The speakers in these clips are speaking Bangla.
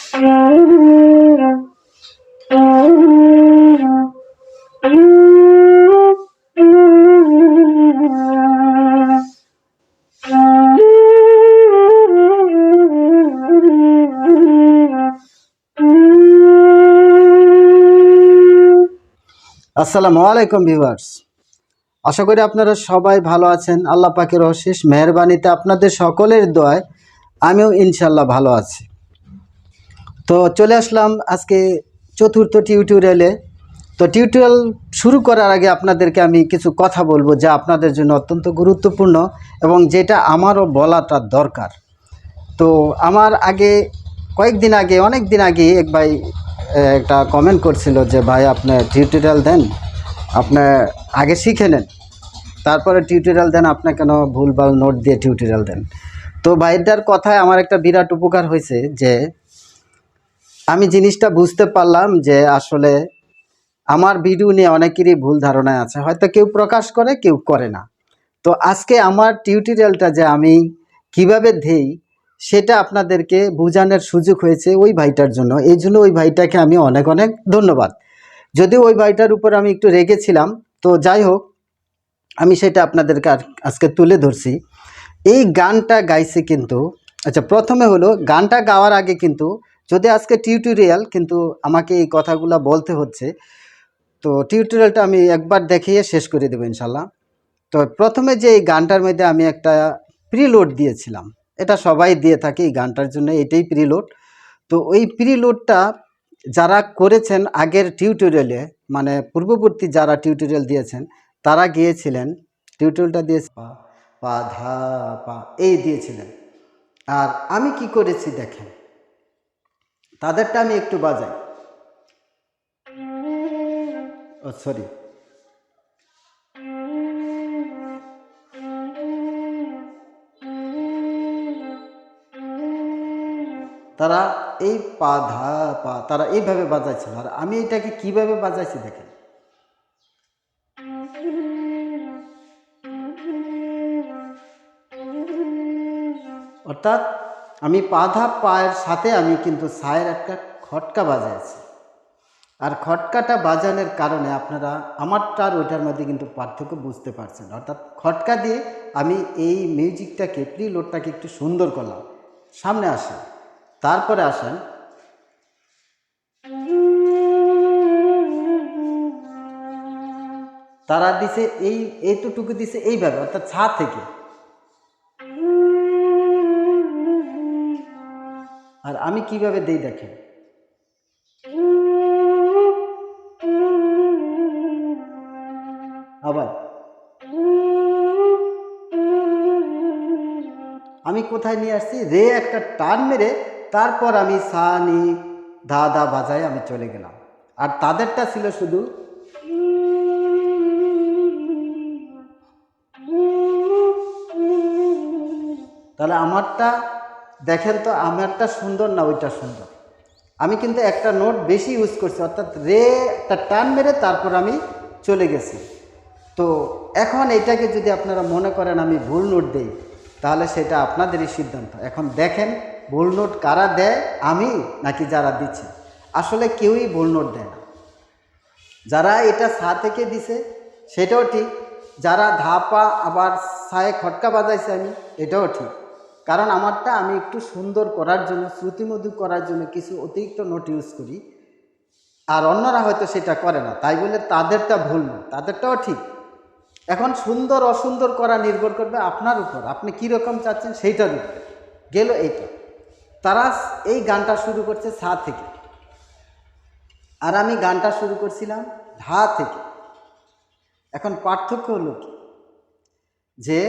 আসসালামু আলাইকুম ভিউয়ার্স, আশা করি আপনারা সবাই ভালো আছেন। আল্লাহ পাকের অশেষ মেহেরবানিতে আপনাদের সকলের দোয়ায় আমিও ইনশাল্লাহ ভালো আছি। তো চলে আসলাম আজকে চতুর্থ টিউটোরিয়ালে। তো টিউটোরিয়াল শুরু করার আগে আপনাদেরকে আমি কিছু কথা বলবো যা আপনাদের জন্য অত্যন্ত গুরুত্বপূর্ণ এবং যেটা আমারও বলাটা দরকার। তো আমার আগে কয়েকদিন আগে অনেক দিন আগে এক ভাই একটা কমেন্ট করছিল যে ভাই আপনি টিউটোরিয়াল দেন, আপনি আগে শিখে নেন তারপরে টিউটোরিয়াল দেন, আপনি কেন ভুলভাল নোট দিয়ে টিউটোরিয়াল দেন। তো ভাইটার কথায় আমার একটা বিরাট উপকার হয়েছে যে আমি জিনিসটা বুঝতে পারলাম যে আসলে আমার ভিডিও নিয়ে অনেকেরই ভুল ধারণায় আছে, হয়তো কেউ প্রকাশ করে কেউ করে না। তো আজকে আমার টিউটোরিয়ালটা যে আমি কিভাবে দেই সেটা আপনাদেরকে বোঝানোর সুযোগ হয়েছে ওই ভাইটার জন্য। এই জন্য ওই ভাইটাকে আমি অনেক অনেক ধন্যবাদ। যদিও ওই ভাইটার উপর আমি একটু রেগেছিলাম, তো যাই হোক আমি সেটা আপনাদেরকে আজকে তুলে ধরছি। এই গানটা গাইছে কিন্তু, আচ্ছা প্রথমে হলো গানটা গাওয়ার আগে কিন্তু, যদি আজকে টিউটোরিয়াল কিন্তু আমাকে এই কথাগুলো বলতে হচ্ছে, তো টিউটোরিয়ালটা আমি একবার দেখিয়ে শেষ করে দেবো ইনশাল্লাহ। তো প্রথমে যে এই গানটার মধ্যে আমি একটা প্রিলোড দিয়েছিলাম, এটা সবাই দিয়ে থাকে এই গানটার জন্য, এটাই প্রিলোড। তো ওই প্রিলোডটা যারা করেছেন আগের টিউটোরিয়ালে, মানে পূর্ববর্তী যারা টিউটোরিয়াল দিয়েছেন তারা গিয়েছিলেন, টিউটোরিয়ালটা দিয়েছে পা পা ধা পা এই দিয়েছিলেন। আর আমি কি করেছি দেখেন, তাদেরটা আমি একটু বাজাই, ও সরি, তারা এই পা ধা পা তারা এইভাবে বাজাইছিল, আর আমি এটাকে কিভাবে বাজাইছি দেখেন। অর্থাৎ আমি পা ধা পায়ের সাথে আমি কিন্তু সায়ের একটা খটকা বাজাইছি। আর খটকাটা বাজানোর কারণে আপনারা আমারটা আর ওইটার মধ্যে কিন্তু পার্থক্য বুঝতে পারছেন। অর্থাৎ খটকা দিয়ে আমি এই মিউজিকটাকে প্রিলোডটাকে একটু সুন্দর করলাম। সামনে আসেন, তারপরে আসেন, তারা দিছে এইটুকু দিছে এইভাবে, অর্থাৎ ছা থেকে। আর আমি কিভাবে দেই দেখেন, আবার আমি কোথায় নিয়ে আসছি, রে একটা টান মেরে তারপর আমি সা নি ধা ধা বাজায় আমি চলে গেলাম। আর তাদেরটা ছিল শুধু তাহলে আমারটা দেখেন তো, আমারটা সুন্দর না ওইটা সুন্দর? আমি কিন্তু একটা নোট বেশি ইউজ করছি, অর্থাৎ রে একটা টান মেরে তারপর আমি চলে গেছি। তো এখন এটাকে যদি আপনারা মনে করেন আমি ভুল নোট দেই, তাহলে সেটা আপনাদেরই সিদ্ধান্ত। এখন দেখেন ভুল নোট কারা দেয়, আমি নাকি যারা দিচ্ছে। আসলে কেউই ভুল নোট দেয় না। যারা এটা সা থেকে দিছে সেটাও ঠিক, যারা ধাপা আবার সায়ে খটকা বাজাইছে আমি, এটাও ঠিক। কারণ আমারটা আমি একটু সুন্দর করার জন্য, শ্রুতিমধুর করার জন্য কিছু অতিরিক্ত নোট ইউজ করি, আর অন্যরা হয়তো সেটা করে না, তাই বলে তাদেরটা ভুল না, তাদেরটাও ঠিক। এখন সুন্দর অসুন্দর করা নির্ভর করবে আপনার উপর, আপনি কীরকম চাচ্ছেন সেইটার উপর। গেল এইটা, তারা এই গানটা শুরু করছে সা থেকে, আর আমি গানটা শুরু করছিলাম ধা থেকে। এখন পার্থক্য হলো কি, যে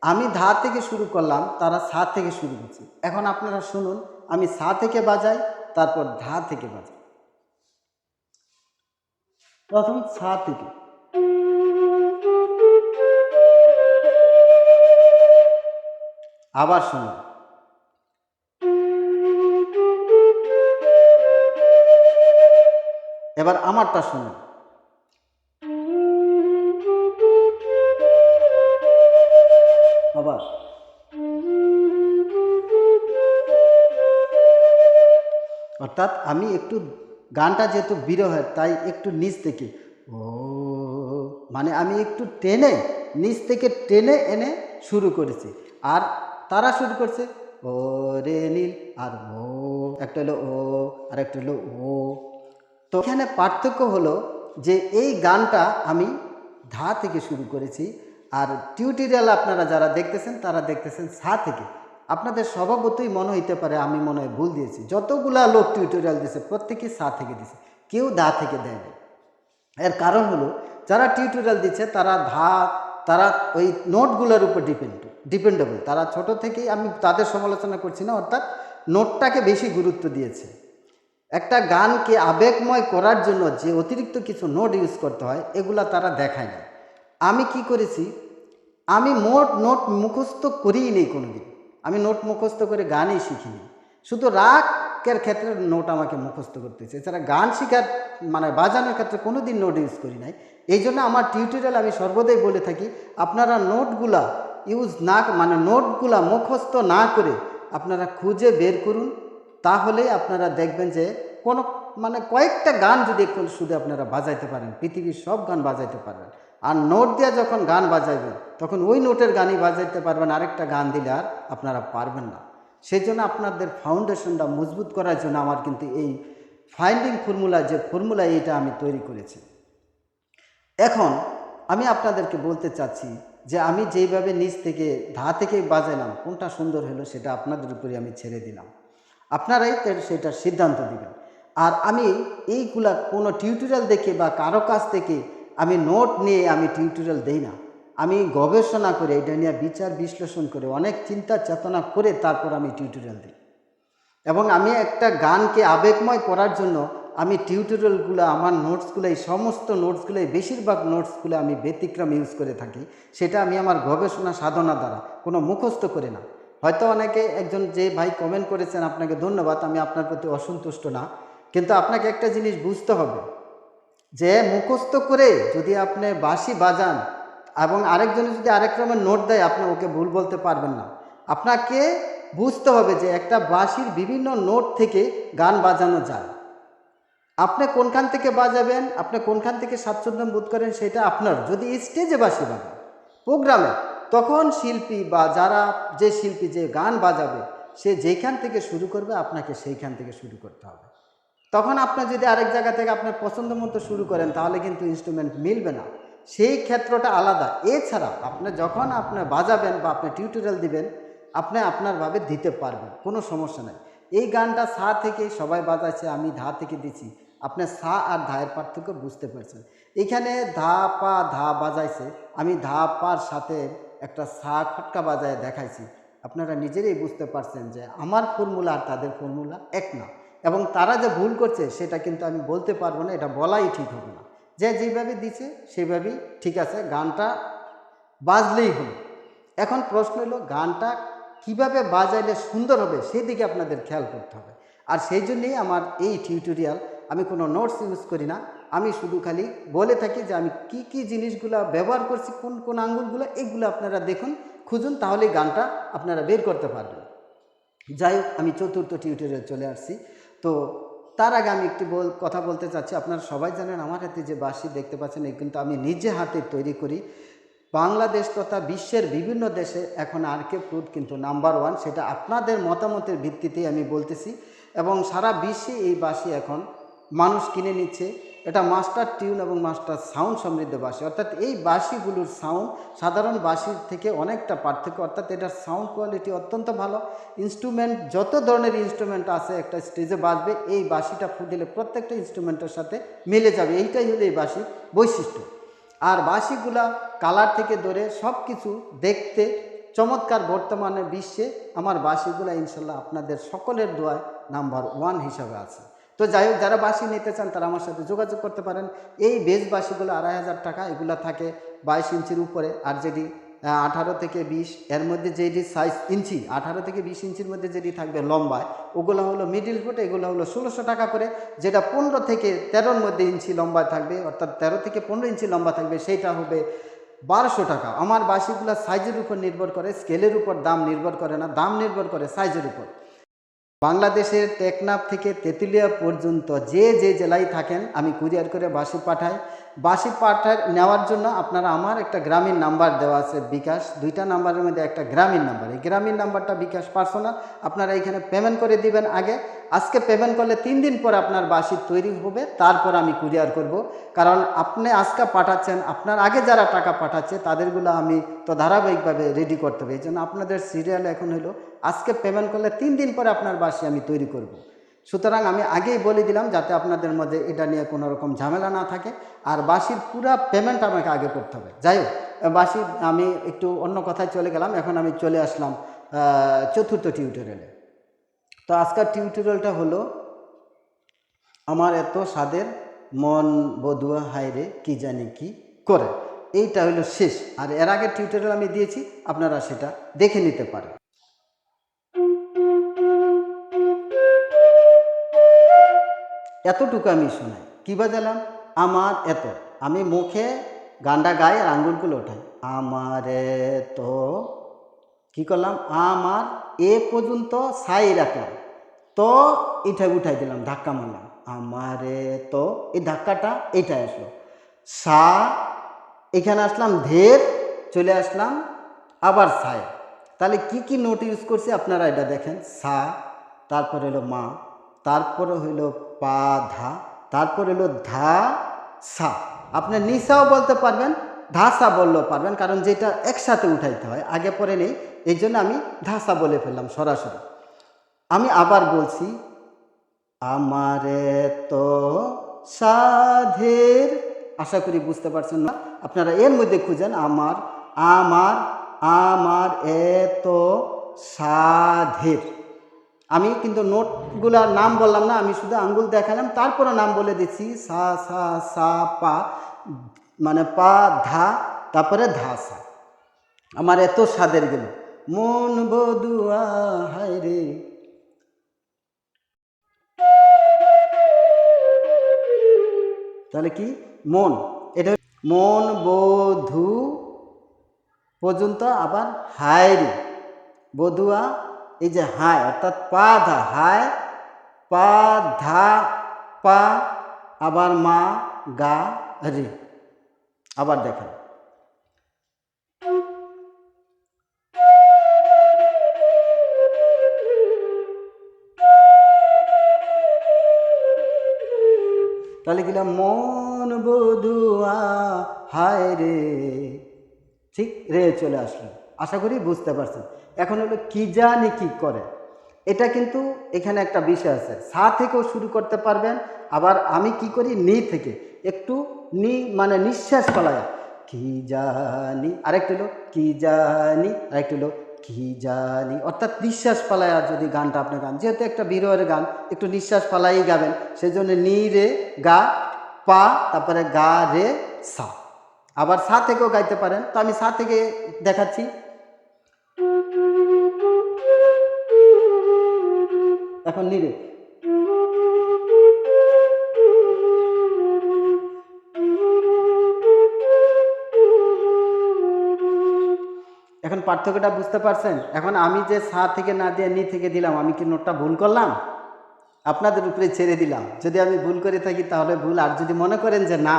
আমি ধা থেকে শুরু করলাম, তারা সা থেকে শুরু করছে। এখন আপনারা শুনুন, আমি সা থেকে বাজাই, তারপর ধা থেকে বাজাই। প্রথম সা থেকে, আবার শুনুন, এবার আমারটা শুনুন, আবার অর্থাৎ আমি একটু গানটা যেহেতু বিরহের তাই একটু নিচ থেকে ও, মানে আমি একটু টেনে নিচ থেকে টেনে এনে শুরু করেছি। আর তারা শুরু করছে ও রে নীল, আর ও একটা হলো ও, আর একটা হলো ও। তো এখানে পার্থক্য হলো যে এই গানটা আমি ধা থেকে শুরু করেছি, আর টিউটোরিয়াল আপনারা যারা দেখতেছেন তারা দেখতেছেন সা থেকে। আপনাদের স্বভাবতই মনে হইতে পারে আমি মনে হয় ভুল দিয়েছি, যতগুলা লোক টিউটোরিয়াল দিয়েছে প্রত্যেকেই সা থেকে দিয়েছে, কেউ দা থেকে দেয়নি। এর কারণ হলো যারা টিউটোরিয়াল দিচ্ছে তারা ওই নোটগুলোর উপর ডিপেন্ডেবল, তারা ছোট থেকেই, আমি তাদের সমালোচনা করছি না, অর্থাৎ নোটটাকে বেশি গুরুত্ব দিয়েছে। একটা গানকে আবেগময় করার জন্য যে অতিরিক্ত কিছু নোট ইউজ করতে হয় এগুলা তারা দেখায় না। আমি কি করেছি, আমি নোট মুখস্থ করিই নেই কোনো দিন। আমি নোট মুখস্থ করে গানই শিখিনি, শুধু রাগের ক্ষেত্রে নোট আমাকে মুখস্থ করতে হয়েছে, এছাড়া গান শেখার মানে বাজানোর ক্ষেত্রে কোনো দিন নোট ইউজ করি নাই। এই জন্য আমার টিউটোরিয়াল আমি সর্বদাই বলে থাকি আপনারা নোটগুলা ইউজ না, মানে নোটগুলা মুখস্থ না করে আপনারা খুঁজে বের করুন, তাহলে আপনারা দেখবেন যে কোনো মানে কয়েকটা গান যদি একটু শুধু আপনারা বাজাইতে পারেন, পৃথিবীর সব গান বাজাইতে পারবেন। আর নোট দিয়ে যখন গান বাজাইবেন তখন ওই নোটের গানই বাজাইতে পারবেন, আরেকটা গান দিলে আর আপনারা পারবেন না। সেই জন্য আপনাদের ফাউন্ডেশনটা মজবুত করার জন্য আমার কিন্তু এই ফাইন্ডিং ফর্মুলা, যে ফর্মুলা এইটা আমি তৈরি করেছি। এখন আমি আপনাদেরকে বলতে চাচ্ছি যে আমি যেইভাবে নিচ থেকে ধা থেকে বাজাইলাম কোনটা সুন্দর হলো সেটা আপনাদের উপরে আমি ছেড়ে দিলাম, আপনারাই সেটার সিদ্ধান্ত দিবেন। আর আমি এইগুলা কোনো টিউটোরিয়াল দেখে বা কারো কাছ থেকে আমি নোট নিয়ে আমি টিউটোরিয়াল দেই না, আমি গবেষণা করে এটা নিয়ে বিচার বিশ্লেষণ করে অনেক চিন্তা চেতনা করে তারপর আমি টিউটোরিয়াল দিই। এবং আমি একটা গানকে আবেগময় করার জন্য আমি টিউটোরিয়ালগুলো, আমার নোটসগুলো, এই সমস্ত নোটসগুলো, বেশিরভাগ নোটসগুলো আমি ব্যতিক্রম ইউজ করে থাকি। সেটা আমি আমার গবেষণা সাধনা দ্বারা, কোনো মুখস্থ করে না। হয়তো অনেকে, একজন যে ভাই কমেন্ট করেছেন আপনাকে ধন্যবাদ, আমি আপনার প্রতি অসন্তুষ্ট না, কিন্তু আপনাকে একটা জিনিস বুঝতে হবে যে মুখস্থ করে যদি আপনি বাঁশি বাজান এবং আরেকজনে যদি আরেক রকমের নোট দেয় আপনি ওকে ভুল বলতে পারবেন না। আপনাকে বুঝতে হবে যে একটা বাঁশির বিভিন্ন নোট থেকে গান বাজানো যায়। আপনি কোনখান থেকে বাজাবেন, আপনি কোনখান থেকে স্বাচ্ছন্দ্য বোধ করেন সেটা আপনার। যদি স্টেজে বাঁশি বাজান প্রোগ্রামে, তখন শিল্পী বা যারা, যে শিল্পী যে গান বাজাবে সে যেইখান থেকে শুরু করবে আপনাকে সেইখান থেকে শুরু করতে হবে। তখন আপনার যদি আরেক জায়গা থেকে আপনার পছন্দ মতো শুরু করেন তাহলে কিন্তু ইনস্ট্রুমেন্ট মিলবে না, সেই ক্ষেত্রটা আলাদা। এছাড়া আপনি যখন আপনি বাজাবেন বা আপনি টিউটোরিয়াল দিবেন আপনি আপনারভাবে দিতে পারবেন, কোনো সমস্যা নেই। এই গানটা সা থেকে সবাই বাজাচ্ছে, আমি ধা থেকে দিচ্ছি, আপনি সা আর ধায়ের পার্থক্য বুঝতে পারছেন। এখানে ধা পা ধা বাজাইছে, আমি ধা পার সাথে একটা সা খটকা বাজায় দেখাইছি, আপনারা নিজেরাই বুঝতে পারছেন যে আমার ফর্মুলা আর তাদের ফর্মুলা এক না। এবং তারা যে ভুল করছে সেটা কিন্তু আমি বলতে পারবো না, এটা বলাই ঠিক হবে না। যে যেভাবে দিচ্ছে সেইভাবেই ঠিক আছে, গানটা বাজলেই হলো। এখন প্রশ্ন হলো গানটা কিভাবে বাজাইলে সুন্দর হবে সেদিকে আপনাদের খেয়াল করতে হবে। আর সেই জন্যেই আমার এই টিউটোরিয়াল, আমি কোনো নোটস ইউজ করি না, আমি শুধু খালি বলে থাকি যে আমি কি কি জিনিসগুলো ব্যবহার করছি, কোন কোন আঙ্গুলগুলো, এগুলো আপনারা দেখুন, খুঁজুন, তাহলেই গানটা আপনারা বের করতে পারবেন। যাই হোক, আমি চতুর্থ টিউটোরিয়াল চলে আসছি। তো তার আগে আমি একটি কথা বলতে চাচ্ছি। আপনারা সবাই জানেন আমার হাতে যে বাঁশি দেখতে পাচ্ছেন এই কিন্তু আমি নিজে হাতে তৈরি করি। বাংলাদেশ তথা বিশ্বের বিভিন্ন দেশে এখন আরকে ফ্লুট কিন্তু নাম্বার 1, সেটা আপনাদের মতামতের ভিত্তিতেই আমি বলতেছি। এবং সারা বিশ্বে এই বাঁশি এখন মানুষ কিনে নিচ্ছে। এটা মাস্টার টিউন এবং মাস্টার সাউন্ড সমৃদ্ধ বাঁশি, অর্থাৎ এই বাঁশিগুলোর সাউন্ড সাধারণ বাঁশির থেকে অনেকটা পার্থক্য, অর্থাৎ এটার সাউন্ড কোয়ালিটি অত্যন্ত ভালো। ইনস্ট্রুমেন্ট, যত ধরনের ইনস্ট্রুমেন্ট আছে একটা স্টেজে বাজবে, এই বাঁশিটা ফুটিলে প্রত্যেকটা ইনস্ট্রুমেন্টের সাথে মিলে যাবে, এইটাই হলো এই বাঁশির বৈশিষ্ট্য। আর বাঁশিগুলা কালার থেকে ধরে সব কিছু দেখতে চমৎকার। বর্তমানে বিশ্বে আমার বাঁশিগুলা ইনশাল্লাহ আপনাদের সকলের দোয়ায় নাম্বার 1 হিসাবে আছে। তো যাই হোক, যারা বাঁশি নিতে চান তারা আমার সাথে যোগাযোগ করতে পারেন। এই বেজ বাঁশিগুলো 2500 টাকা, এগুলো থাকে 22 ইঞ্চির উপরে। আর যেটি 18 থেকে 20 এর মধ্যে যেটি সাইজ ইঞ্চি, 18 থেকে 20 ইঞ্চির মধ্যে যেটি থাকবে লম্বায়, ওগুলো হলো মিডিল ফুট, এগুলো হলো 1600 টাকা করে। যেটা 15 থেকে 13-র মধ্যে ইঞ্চি লম্বায় থাকবে, অর্থাৎ 13 থেকে 15 ইঞ্চি লম্বা থাকবে, সেইটা হবে 1200 টাকা। আমার বাঁশিগুলো সাইজের উপর নির্ভর করে, স্কেলের উপর দাম নির্ভর করে না, দাম নির্ভর করে সাইজের উপর। বাংলাদেশের টেকনাফ থেকে তেঁতুলিয়া পর্যন্ত যে যে জেলায় থাকেন আমি কুরিয়ার করে বাঁশি পাঠাই। বাঁশি নেওয়ার জন্য আপনারা আমার একটা গ্রামীণ নাম্বার দেওয়া আছে বিকাশ, দুইটা নাম্বারের মধ্যে একটা গ্রামীণ নাম্বার, এই গ্রামীণ নাম্বারটা বিকাশ পার্সোনাল। আপনারা এখানে পেমেন্ট করে দিবেন আগে। আজকে পেমেন্ট করলে 3 দিন পর আপনার বাঁশি তৈরি হবে, তারপর আমি কুরিয়ার করব। কারণ আপনি আজকে পাঠাচ্ছেন, আপনার আগে যারা টাকা পাঠাচ্ছে তাদেরগুলো আমি তো ধারাবাহিকভাবে রেডি করতে হবে। এই জন্য আপনাদের সিরিয়াল এখন হলো আজকে পেমেন্ট করলে 3 দিন পরে আপনার বাঁশি আমি তৈরি করব। সুতরাং আমি আগেই বলে দিলাম যাতে আপনাদের মধ্যে এটা নিয়ে কোনো রকম ঝামেলা না থাকে। আর বাঁশির পুরো পেমেন্ট আমাকে আগে করতে হবে। যাই হোক, বাঁশি আমি একটু অন্য কথায় চলে গেলাম। এখন আমি চলে আসলাম চতুর্থ টিউটোরিয়ালে। তো আজকের টিউটোরিয়ালটা হলো আমার এত স্বাদের মন বধুয়া হায়রে কি জানি কি করে, এইটা হলো শেষ। আর এর আগের টিউটোরিয়াল আমি দিয়েছি, আপনারা সেটা দেখে নিতে পারেন। এতটুকু আমি শোনাই, কী বাজালাম, আমার এত, আমি মুখে গানটা গাই আর আঙ্গুলগুলো ওঠাই। আমার তো কী করলাম, আমার এ পর্যন্ত সাই রাখলাম, তো এটা উঠাই দিলাম, ধাক্কা মারলাম, আমারে তো, এই ধাক্কাটা এইটাই আসলো। সা, এখানে আসলাম, ধের চলে আসলাম, আবার সায়। তাহলে কি কি নোট ইউজ করছি আপনারা এটা দেখেন। সা, তারপর হলো মা, তারপরে হইল পা ধা, তারপর হলো ধা সা। আপনি নিসাও বলতে পারবেন, ধাসা বললেও পারবেন, কারণ যেটা একসাথে উঠাইতে হয়, আগে পরে নেই, এই জন্য আমি ধাসা বলে ফেললাম সরাসরি। আমি আবার বলছি, আমারে তো সাধের, আশা করি বুঝতে পারছেন না। আপনারা এর মধ্যে খুঁজেন, আমার আমার আমার এত সাধের। আমি কিন্তু নোটগুলার নাম বললাম না, আমি শুধু আঙ্গুল দেখালাম, তারপরে নাম বলে দিচ্ছি। সা সা সা পা, মানে পা ধা, তারপরে ধা সা। আমার এত স্বাদের গেল মন বধুয়া হায় রে। তাহলে কি মন, এটা মন বধু পর্যন্ত, আবার হায় রে বধুয়া, এই যে হায় অর্থাৎ পা ধা, হায় পা ধা পা, আবার মা গা রে। আবার দেখেন, তাহলে গেলাম মন বধুয়া হায় রে, ঠিক রে চলে আসলো। আশা করি বুঝতে পারছেন। এখন হলো কি জানি কি করে, এটা কিন্তু এখানে একটা বিষয় আছে। সা থেকেও শুরু করতে পারবেন, আবার আমি কি করি নি থেকে একটু নি, মানে নিঃশ্বাস ফলায়া কি জানি, আরেকটু হলো কি জানি, আরেকটু হলো কি জানি, অর্থাৎ নিঃশ্বাস পালায়া যদি গানটা আপনি গান, যেহেতু একটা বিরহের গান, একটু নিঃশ্বাস পালাই গাবেন, সেই জন্য নি রে গা পা, তারপরে গা রে সা। আবার সা থেকেও গাইতে পারেন, তো আমি সা থেকে দেখাচ্ছি। এখন নি রে, এখন পার্থক্যটা বুঝতে পারছেন। এখন আমি যে সা থেকে না দিয়ে নি থেকে দিলাম, আমি কি নোটটা ভুল করলাম? আপনাদের উপরে ছেড়ে দিলাম, যদি আমি ভুল করে থাকি তাহলে ভুল। আর যদি মনে করেন যে না,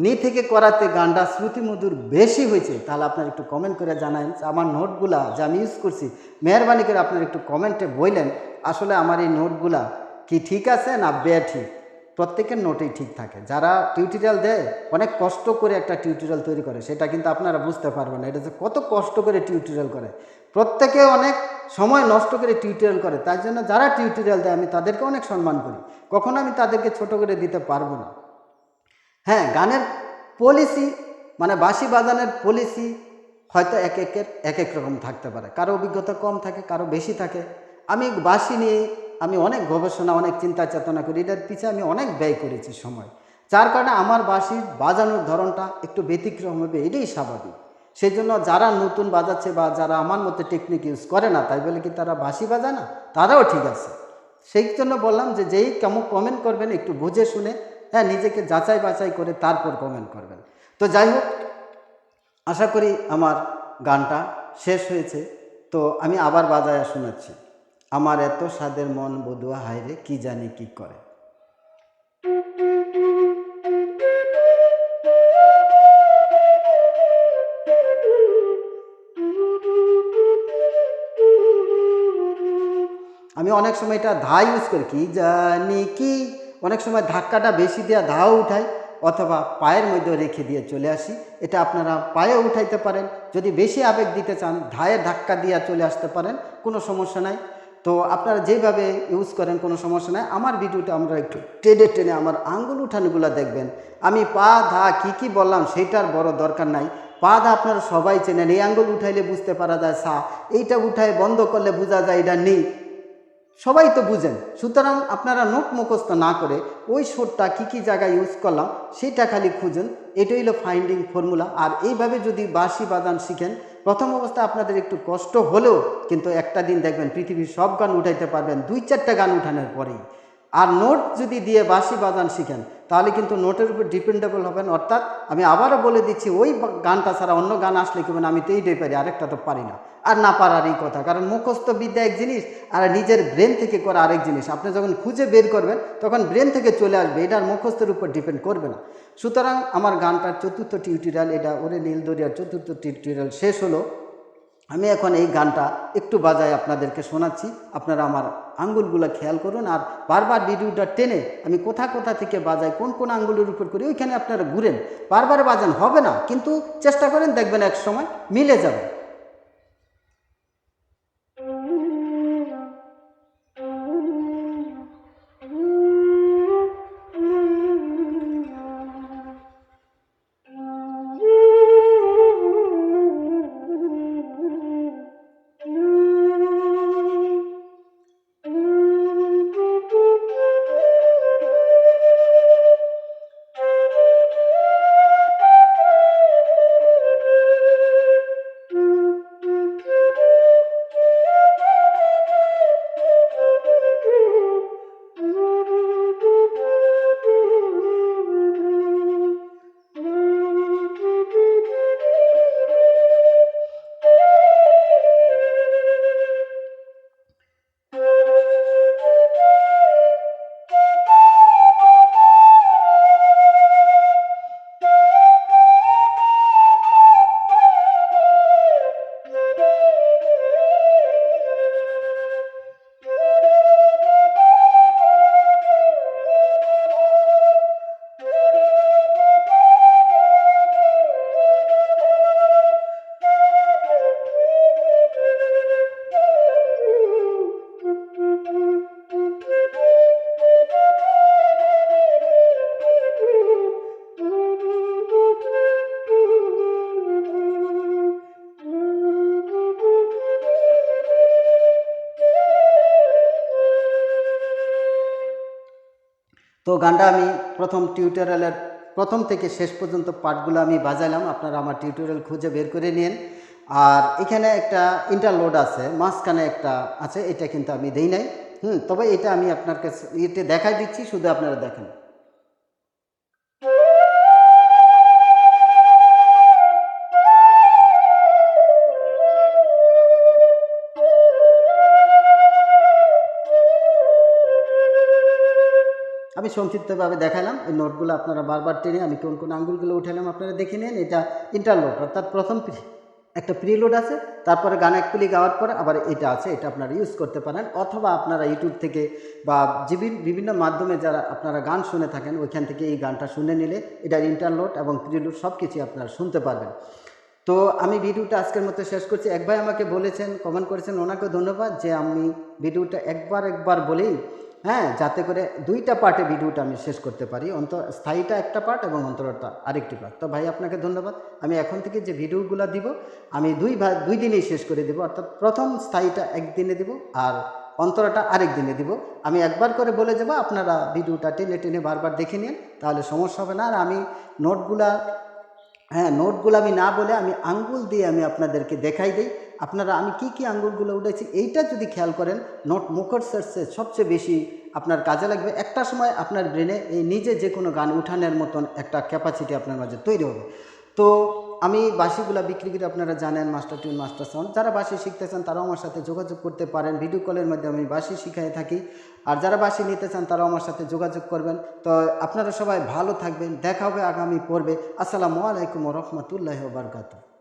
নি থেকে করাতে গানটা শ্রুতিমধুর বেশি হয়েছে, তাহলে আপনার একটু কমেন্ট করে জানান। আমার নোটগুলা যে আমি ইউজ করছি, মেহরবানি করে আপনার একটু কমেন্টে বললেন আসলে আমার এই নোটগুলা কি ঠিক আছে না ঠিক। প্রত্যেকের নোটেই ঠিক থাকে। যারা টিউটোরিয়াল দেয়, অনেক কষ্ট করে একটা টিউটোরিয়াল তৈরি করে, সেটা কিন্তু আপনারা বুঝতে পারবেন না, এটা যে কত কষ্ট করে টিউটোরিয়াল করে। প্রত্যেকে অনেক সময় নষ্ট করে টিউটোরিয়াল করে, তাই জন্য যারা টিউটোরিয়াল দেয় আমি তাদেরকে অনেক সম্মান করি। কখনো আমি তাদেরকে ছোট করে দিতে পারবো না। হ্যাঁ, গানের পলিসি, মানে বাঁশি বাজানোর পলিসি হয়তো এক এক রকম থাকতে পারে, কারো অভিজ্ঞতা কম থাকে, কারো বেশি থাকে। আমি বাঁশি নিয়ে আমি অনেক গবেষণা, অনেক চিন্তা চেতনা করি, এটার পিছিয়ে আমি অনেক ব্যয় করেছি সময়, যার কারণে আমার বাঁশি বাজানোর ধরনটা একটু ব্যতিক্রম হবে, এটাই স্বাভাবিক। সেই জন্য যারা নতুন বাজাচ্ছে বা যারা আমার মতো টেকনিক ইউজ করে না, তাই বলে কি তারা বাঁশি বাজায় না? তারাও ঠিক আছে। সেই জন্য বললাম যে যেই কেমন কমেন্ট করবেন একটু বুঝে শুনে, হ্যাঁ, নিজেকে যাচাই বাছাই করে তারপর কমেন্ট করবেন। তো যাই হোক, আশা করি আমার গানটা শেষ হয়েছে। তো আমি আবার বাজায়া শোনাচ্ছি। আমার এত সাদের মন বধুয়া হায়রে কি জানি কি করে। আমি অনেক সময় এটা ধা ইউজ করি, কি জানি কি, অনেক সময় ধাক্কাটা বেশি দেওয়া ধাও উঠাই, অথবা পায়ের মধ্যে রেখে দিয়ে চলে আসি। এটা আপনারা পায়ে উঠাইতে পারেন, যদি বেশি আবেগ দিতে চান ধায়ের ধাক্কা দিয়ে চলে আসতে পারেন, কোনো সমস্যা নাই। তো আপনারা যেভাবে ইউজ করেন কোনো সমস্যা নাই। আমার ভিডিওটা আমরা একটু টেনে টেনে আমার আঙ্গুল উঠানগুলো দেখবেন। আমি পা ধা কি বললাম সেটার বড় দরকার নাই। পা ধা আপনারা সবাই চেনেন, এই আঙ্গুল উঠাইলে বুঝতে পারা যায় সা, এইটা উঠায় বন্ধ করলে বোঝা যায় এটা নেই, সবাই তো বুঝেন। সুতরাং আপনারা নোট মুখস্থ না করে ওই সুরটা কী জায়গায় ইউজ করলাম সেটা খালি খুঁজুন, এটাই হলো ফাইন্ডিং ফর্মুলা। আর এইভাবে যদি বাঁশি বাজান শিখেন, প্রথম অবস্থায় আপনাদের একটু কষ্ট হলেও কিন্তু একটা দিন দেখবেন পৃথিবীর সব গান উঠাইতে পারবেন 2-4টা গান উঠানোর পরেই। আর নোট যদি দিয়ে বাঁশি বাজান শিখেন তাহলে কিন্তু নোটের উপর ডিপেন্ডেবল হবেন। অর্থাৎ আমি আবারও বলে দিচ্ছি, ওই গানটা ছাড়া অন্য গান আসলে কি আমি তো এইটাই পারি, আরেকটা তো পারি না। আর না পারারই কথা, কারণ মুখস্থ বিদ্যা এক জিনিস আর নিজের ব্রেন থেকে করা আরেক জিনিস। আপনি যখন খুঁজে বের করবেন তখন ব্রেন থেকে চলে আসবে, এটার মুখস্থের উপর ডিপেন্ড করবে না। সুতরাং আমার গানটার 4র্থ টিউটোরিয়াল, এটা ওরে নীল দরিয়ার 4র্থ টিউটোরিয়াল শেষ হলো। আমি এখন এই গানটা একটু বাজায় আপনাদেরকে শোনাচ্ছি, আপনারা আমার আঙ্গুলগুলো খেয়াল করুন। আর বারবার ভিডিওটা টেনে আমি কোথা থেকে বাজাই, কোন আঙ্গুলের উপর করি, ওইখানে আপনারা ঘুরেন, বারবার বাজান হবে না, কিন্তু চেষ্টা করেন, দেখবেন এক সময় মিলে যাবে। তো গানটা আমি প্রথম টিউটোরিয়ালের প্রথম থেকে শেষ পর্যন্ত পার্টগুলো আমি বাজাইলাম, আপনারা আমার টিউটোরিয়াল খুঁজে বের করে নিন। আর এখানে একটা ইন্টারলোড আছে, মাঝখানে একটা আছে, এটা কিন্তু আমি দেই নাই। তবে এটা আমি আপনার কাছে এটা দেখাই দিচ্ছি, শুধু আপনারা দেখেন। আমি সংক্ষিপ্তভাবে দেখালাম, এই নোটগুলো আপনারা বারবার টেনে আমি কোন আঙ্গুলগুলো উঠালাম আপনারা দেখে নিন। এটা ইন্টারলোড, অর্থাৎ প্রথম একটা প্রিলোড আছে, তারপরে গান এক কুলি গাওয়ার পরে আবার এটা আছে, এটা আপনারা ইউজ করতে পারেন। অথবা আপনারা ইউটিউব থেকে বা বিভিন্ন মাধ্যমে যারা আপনারা গান শুনে থাকেন ওইখান থেকে এই গানটা শুনে নিলে এটার ইন্টারলোড এবং প্রিলোড সব কিছুই আপনারা শুনতে পারবেন। তো আমি ভিডিওটা আজকের মতো শেষ করছি। এক ভাই আমাকে বলেছেন, কমেন্ট করেছেন, ওনাকে ধন্যবাদ যে আমি ভিডিওটা একবার বলেই যাতে করে 2টা পার্টে ভিডিওটা আমি শেষ করতে পারি, স্থায়ীটা একটা পার্ট এবং অন্তরটা আরেকটি পার্ট। তো ভাই আপনাকে ধন্যবাদ। আমি এখন থেকে যে ভিডিওগুলো দিব আমি 2 দিনেই শেষ করে দেব, অর্থাৎ প্রথম স্থায়ীটা একদিনে দিব আর অন্তরটা আরেক দিনে দিব। আমি একবার করে বলে যাব, আপনারা ভিডিওটা টেনে বারবার দেখে নিন, তাহলে সমস্যা হবে না। আর আমি নোটগুলো আমি না বলে আমি আঙ্গুল দিয়ে আমি আপনাদেরকে দেখাই দিই। আপনারা আমি কি আঙ্গুলগুলো উঠেছি এইটা যদি খেয়াল করেন, নোট মুখস্থে সবচেয়ে বেশি আপনার কাজে লাগবে। একটা সময় আপনার ব্রেনে এই নিজে যে কোনো গান উঠানোর মতন একটা ক্যাপাসিটি আপনার মাঝে তৈরি হবে। তো আমি বাঁশিগুলা বিক্রি করে আপনারা জানেন মাস্টার টিউন মাস্টার সাউন্ড। যারা বাঁশি শিখতে চান তারাও আমার সাথে যোগাযোগ করতে পারেন, ভিডিও কলের মাধ্যমে আমি বাঁশি শিখাই থাকি। আর যারা বাঁশি নিতে চান তারাও আমার সাথে যোগাযোগ করবেন। তো আপনারা সবাই ভালো থাকবেন, দেখা হবে আগামী পর্বে। আসসালামু আলাইকুম ওয়া রাহমাতুল্লাহি ওয়া বারাকাতুহু।